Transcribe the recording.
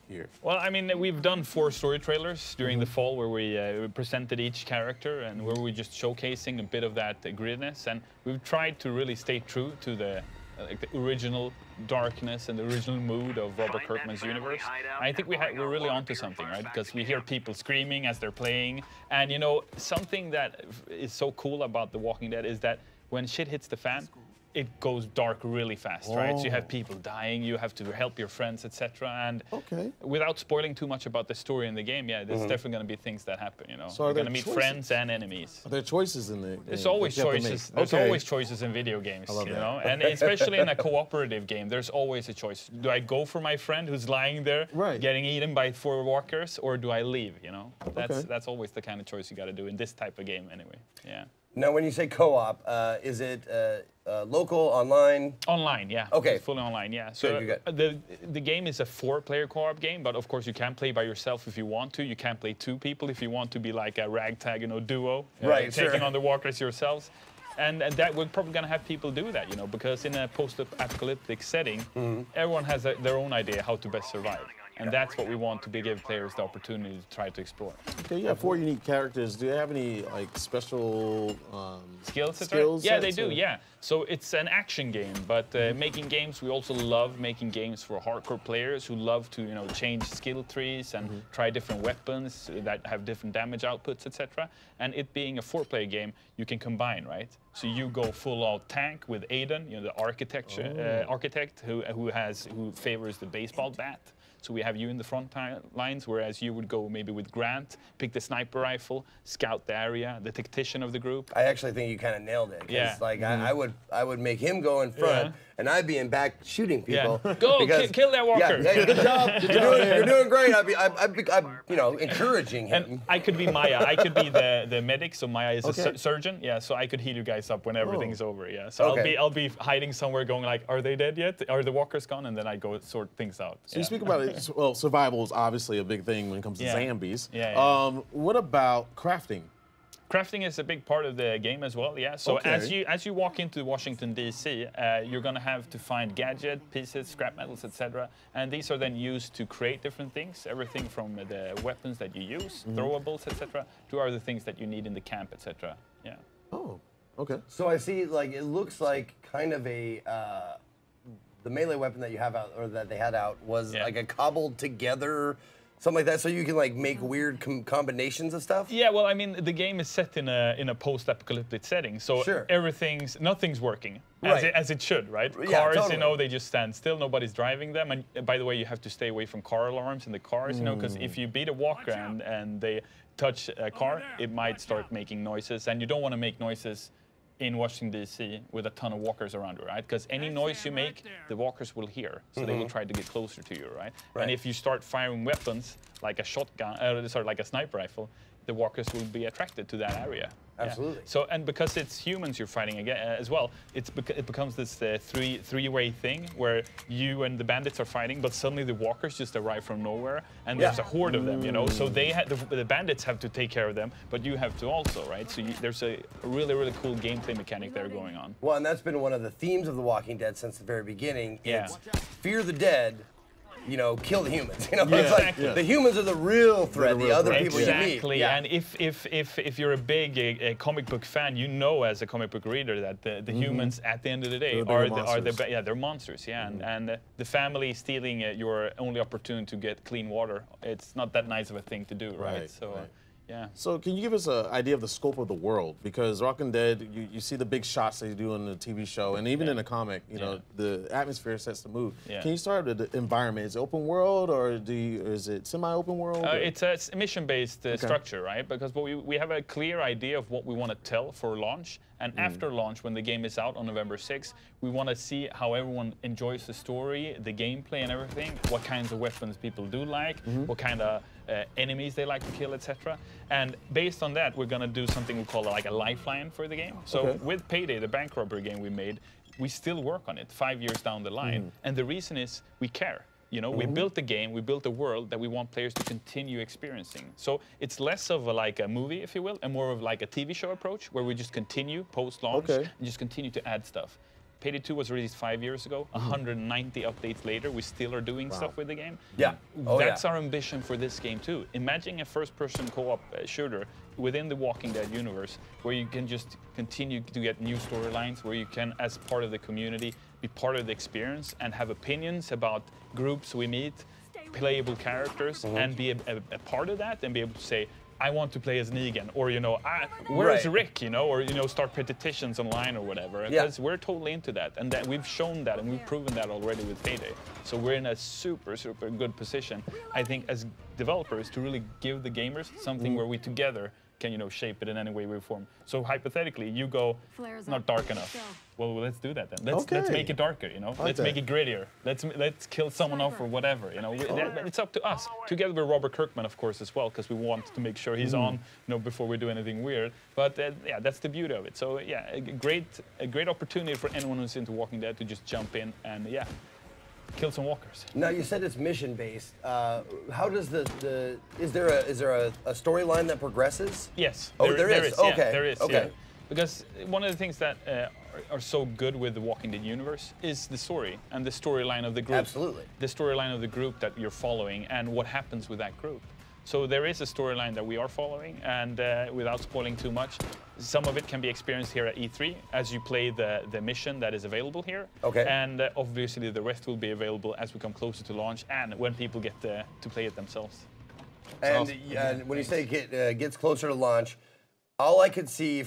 here? Well, I mean, we've done 4 story trailers during the fall where we presented each character and where we're just showcasing a bit of that grittiness. And we've tried to really stay true to the original darkness and the original mood of Robert Kirkman's universe. And I think we're really onto something, right? Because we hear people screaming as they're playing. And, you know, something that is so cool about The Walking Dead is that when shit hits the fan, it goes dark really fast, right? So you have people dying, you have to help your friends, etc. And without spoiling too much about the story in the game, yeah, there's definitely going to be things that happen, you know. So you're going to meet friends and enemies. Are there choices in the game? There's always choices. There's always choices in video games, you know. And especially in a cooperative game, there's always a choice. Do I go for my friend who's lying there, getting eaten by 4 walkers, or do I leave? You know, that's always the kind of choice you got to do in this type of game, anyway. Yeah. Now, when you say co-op, is it local, online? Online, yeah. Okay. It's fully online, yeah. So the game is a 4-player co-op game, but of course you can play by yourself if you want to. You can play 2 people if you want to be like a ragtag, you know, duo, taking on the walkers yourselves. And that we're probably going to have people do that, you know, because in a post-apocalyptic setting, everyone has their own idea how to best survive. And that's what we want to give players the opportunity to try to explore. Okay, you have 4 unique characters. Do you have any like special skills? Yeah, they do. Yeah. So it's an action game, but making games, we also love making games for hardcore players who love to, you know, change skill trees and try different weapons that have different damage outputs, etc. And it being a 4-player game, you can combine, right? So you go full-out tank with Aiden, you know, the architect who favors the baseball bat. So we have you in the front lines, whereas you would go maybe with Grant, pick the sniper rifle, scout the area, the tactician of the group. I actually think you kind of nailed it. Yeah. Like I would make him go in front, and I'd be in back shooting people. Yeah. Go kill that walker. Yeah, good job. You're doing great. I'm you know, encouraging him. And I could be Maya. I could be the medic. So Maya is a surgeon. Yeah. So I could heal you guys up when everything's over. Yeah. So I'll be hiding somewhere, going like, are they dead yet? Are the walkers gone? And then I go sort things out. So you speak about it. Well, survival is obviously a big thing when it comes to zombies. What about crafting? Crafting is a big part of the game as well, yeah. So as you walk into Washington, D.C., you're going to have to find gadget pieces, scrap metals, etc. And these are then used to create different things, everything from the weapons that you use, throwables, etc., to other things that you need in the camp, etc. Yeah. Oh, okay. So I see, like, it looks like kind of a... the melee weapon that you have out, or that they had out, was like a cobbled together, something like that, so you can like make weird combinations of stuff. Yeah, well, I mean, the game is set in a post-apocalyptic setting, so nothing's working as it should, right? Cars, you know, they just stand still. Nobody's driving them, and by the way, you have to stay away from car alarms in the cars, you know, because if you beat a walker and they touch a car, it might start making noises, and you don't want to make noises in Washington, D.C. with a ton of walkers around you, right? Because any noise you make, the walkers will hear, so they will try to get closer to you, right? And if you start firing weapons, like a shotgun, like a sniper rifle, the walkers will be attracted to that area. Absolutely. So, and because it's humans you're fighting again as well, it becomes this three-way thing where you and the bandits are fighting, but suddenly the walkers just arrive from nowhere, and there's a horde of them, you know. So the bandits have to take care of them, but you have to also, right? So there's a really cool gameplay mechanic there going on. Well, and that's been one of the themes of The Walking Dead since the very beginning. It's fear the dead, you know, kill the humans. You know, it's like the humans are the real threat. The other people you meet. Exactly. And if you're a big comic book fan, you know, as a comic book reader, that the humans at the end of the day they're monsters. Yeah. And the family stealing your only opportunity to get clean water. It's not that nice of a thing to do, right? Yeah. So can you give us an idea of the scope of the world? Because Walking Dead, you see the big shots that you do in the TV show, and even in the comic, you know, the atmosphere sets the mood. Can you start with the environment? Is it open world, or is it semi-open world? It's a mission-based structure, right? Because we have a clear idea of what we want to tell for launch, and after launch, when the game is out on November 6th, we want to see how everyone enjoys the story, the gameplay and everything, what kinds of weapons people do like, what kind of enemies they like to kill, etc. And based on that, we're going to do something we call like a lifeline for the game. So with Payday, the bank robbery game we made, we still work on it 5 years down the line. And the reason is we care. You know, we built the game, we built a world that we want players to continue experiencing. So it's less of like a movie, if you will, and more of like a TV show approach, where we just continue post-launch and just continue to add stuff. Payday 2 was released 5 years ago. 190 updates later, we still are doing stuff with the game. Yeah. That's our ambition for this game too. Imagine a first-person co-op shooter within the Walking Dead universe, where you can just continue to get new storylines, where you can, as part of the community, be part of the experience and have opinions about groups we meet, playable characters, and be a part of that, and be able to say, I want to play as Negan, or where's Rick, or start petitions online or whatever. Because we're totally into that, and that we've shown that, and we've proven that already with Payday. So we're in a super, super good position, I think, as developers, to really give the gamers something where we together can shape it in any way, we form. So hypothetically, you go, not dark enough. Well, let's do that then. Let's make it darker. Let's make it grittier. Let's kill someone off or whatever. It's up to us, together with Robert Kirkman, of course, as well, because we want to make sure he's on, before we do anything weird. But yeah, that's the beauty of it. So yeah, a great opportunity for anyone who's into Walking Dead to just jump in and kill some walkers. Now you said it's mission based. How does is there a storyline that progresses? Yes. There is. Okay. Yeah, there is. Okay. Yeah. Because one of the things that are so good with the Walking Dead universe is the story and the storyline of the group. Absolutely. The storyline of the group that you're following and what happens with that group. So there is a storyline that we are following, and without spoiling too much, some of it can be experienced here at E3 as you play the mission that is available here. Okay. And obviously the rest will be available as we come closer to launch and when people get to play it themselves. And when you say gets closer to launch, all I could see